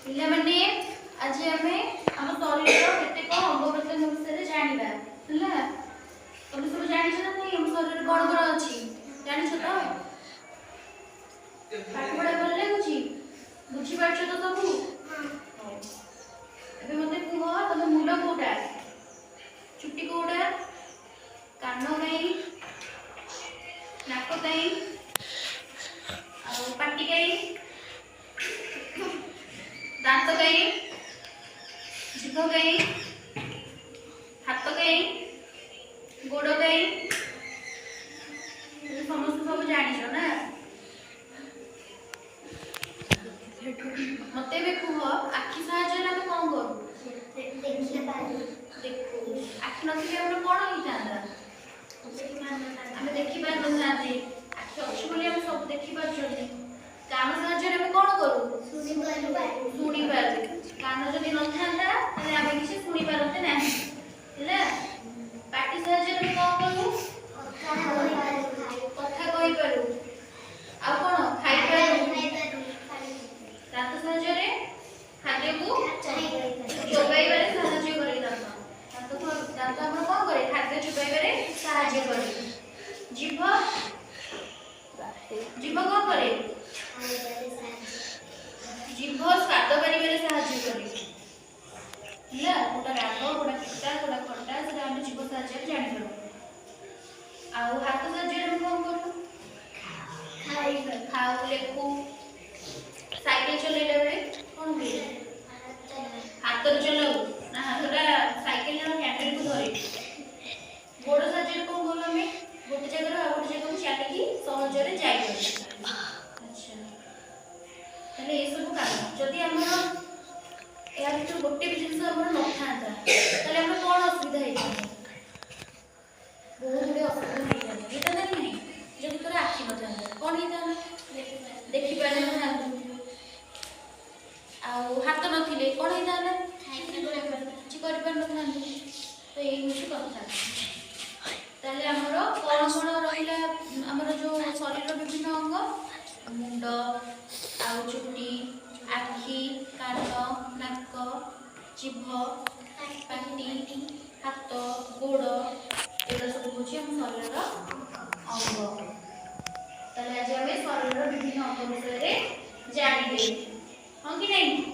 पिला माने आज आमे हम शरीर केतेक अंग प्रत्यंग विषय जानिबा हला तुम सब जानि छ ना हम शरीर कोन कोन अछि जानि छ तो पाठ पढ़ा भल लागुची बुझी पाछ तो सब हां एबे मते कुह तमे मुंड कोटा चुट्टी कोटा कान गई नाक गई और पाटी गई दांत गई जीभ गई हाथ गई गोड़ गई समस्त सब जानी छ ना मते बे कुह आखि साहाय्य रे हम कोन करू देखिले पारी देखो आखि नथिले हम कोन होइतांदा हम देखि पार नथांदे आखि अछि बोली हम सब देखि पार छथि कान साहाय्य रे हम कोन करू सुनी पार कान जदि नथांदा तले हम किछि सुनी पारते नाही हेला पाटी साहाय्य रे कोन करू कथा कहि पारू आ कोन खाइ पारू दांत साहाय्य रे खाद्य को चोबाइबारे साहाय्य करे दांत हम कोन करे खाद्य चोबाइबारे साहाय्य करे जीभ जीभ कोन करे जीभ स्वाद करिबारे साहाय्य करे हिला कोटा राग कोटा पिता कोटा खट्टा से हम जीभ साहाय्य जानि करू आ हाथ साहाय्य रे कोन करू खाऊ लेखू साइकिल चलेला बेले कोन हुए हाथ चलाऊ ना हाथटा साइकिल ना हैंडल को धरे गोड़ साहाय्य कोन बोल हमें गोटे जगह आ गोटे जगह को चालिकी सहज रे जाई पारे अच्छा तले ए सब कारण जदि हमर यार तो गोटे भी जिंस हमर न थांता तले हमर कोन असुविधा हेता बहुत बड़े असुविधा हेता एटा नहीं जदि तोरा आखि न थांता कोन हेता देखि पारे न थांता आ हाथ नथिले कोन हेता ना କିଛି କରିପାରୁନଥାନ୍ତି ତ ଏଇ ହେଉଛି କଥା ତାହେଲେ ଆମର କ'ଣ କ'ଣ ରହିଲା ଆମର ଯେଉଁ ଶରୀରର ବିଭିନ୍ନ ଅଙ୍ଗ ମୁଣ୍ଡ ଆଉ ଚୁଟି ଆଖି କାନ ନାକ ଜିଭ ପାଟି ହାତ ଗୋଡ଼ ଏଗୁଡ଼ା ସବୁ ହେଉଛି ଆମ ଶରୀରର ଅଙ୍ଗ ତାହେଲେ ଆଜି ଆମେ ଶରୀରର ବିଭିନ୍ନ ଅଙ୍ଗ ବିଷୟରେ ଜାଣିଲେ ହଁ କି ନାହିଁ